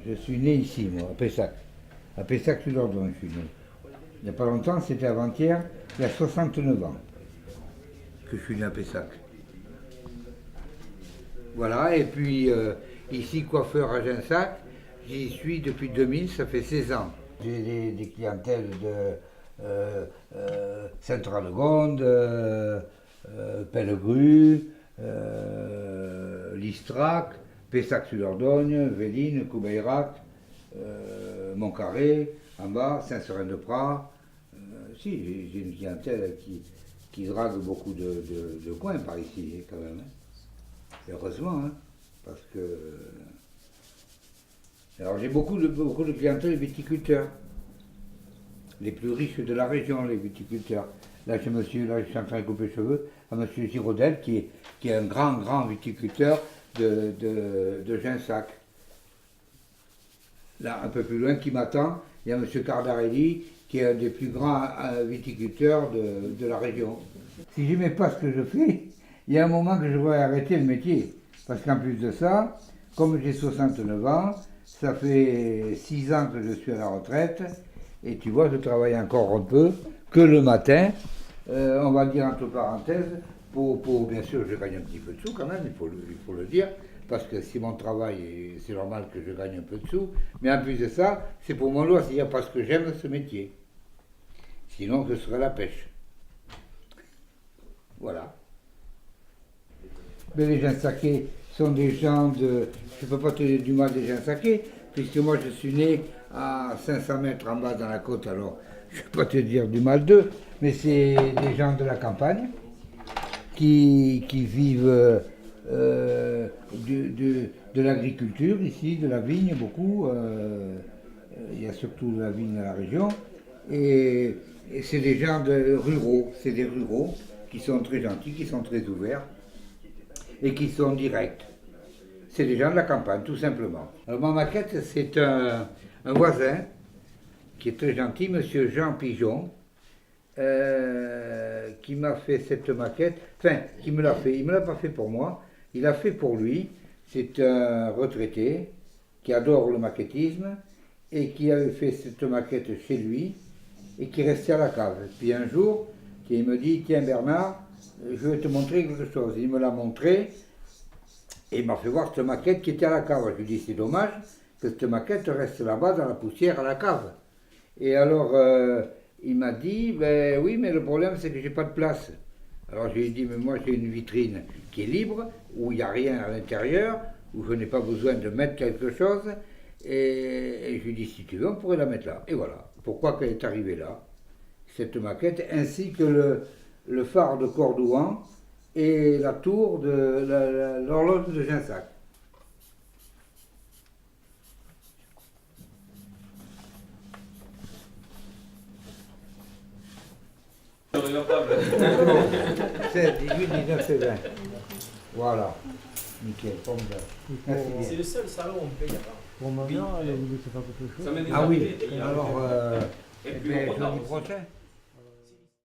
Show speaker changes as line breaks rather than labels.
je suis né ici, moi, à Pessac. À Pessac-sur-Dordogne, je suis né. Il n'y a pas longtemps, c'était avant-hier, il y a 69 ans que je suis né à Pessac. Voilà, et puis ici, coiffeur à Ginsac, j'y suis depuis 2000, ça fait 16 ans. J'ai des clientèles de Sainte-Radegonde, Pellegru, Listrac, Pessac-sur-Dordogne, Véline, Coubeyrac, Montcarré, en bas, Saint-Seurin-de-Pras. Si, j'ai une clientèle qui drague beaucoup de coins par ici, quand même. Hein. Heureusement, hein, parce que... Alors j'ai beaucoup de clientèle viticulteurs. Les plus riches de la région, les viticulteurs. Là, je suis en train de couper les cheveux à M. Girodel, qui est un grand viticulteur de Ginsac. Là, un peu plus loin, qui m'attend, il y a M. Cardarelli, qui est un des plus grands viticulteurs de la région. Si je n'aimais pas ce que je fais, il y a un moment que je vais arrêter le métier. Parce qu'en plus de ça, comme j'ai 69 ans, ça fait 6 ans que je suis à la retraite, et tu vois, je travaille encore un peu, que le matin, on va dire entre parenthèses, pour bien sûr, je gagne un petit peu de sous quand même, il faut le dire, parce que c'est mon travail et c'est normal que je gagne un peu de sous, mais en plus de ça, c'est pour mon loisir, parce que j'aime ce métier. Sinon, ce serait la pêche. Voilà. Mais les Ginsacais sont des gens de... Je ne peux pas te dire du mal des Ginsacais, puisque moi je suis né à 500 mètres en bas dans la côte, alors je ne peux pas te dire du mal d'eux, mais c'est des gens de la campagne qui vivent de l'agriculture ici, de la vigne beaucoup. Il y a surtout de la vigne dans la région. Et c'est des gens ruraux, c'est des ruraux qui sont très gentils, qui sont très ouverts et qui sont directs. C'est des gens de la campagne, tout simplement. Alors ma maquette, c'est un voisin qui est très gentil, monsieur Jean Pigeon, qui m'a fait cette maquette, enfin, qui me l'a fait. Il ne me l'a pas fait pour moi, il l'a fait pour lui. C'est un retraité qui adore le maquettisme et qui avait fait cette maquette chez lui et qui restait à la cave. Puis un jour, il me dit, tiens Bernard, je vais te montrer quelque chose. Il me l'a montré et il m'a fait voir cette maquette qui était à la cave. Je lui dis, c'est dommage que cette maquette reste là-bas dans la poussière à la cave. Et alors, il m'a dit, ben oui, mais le problème c'est que j'ai pas de place. Alors je lui ai dit, mais moi j'ai une vitrine qui est libre, où il n'y a rien à l'intérieur, où je n'ai pas besoin de mettre quelque chose. Et je lui ai dit, si tu veux, on pourrait la mettre là. Et voilà, pourquoi qu'elle est arrivée là, cette maquette, ainsi que le phare de Cordouan et la tour de l'horloge de Ginsac. C'est 18, 19 et 20. Voilà. Nickel, pomme d'or.
C'est le seul salon où on paye.
Pour ma mère, elle a voulu se faire quelque chose.
Ah oui, alors, jeudi prochain.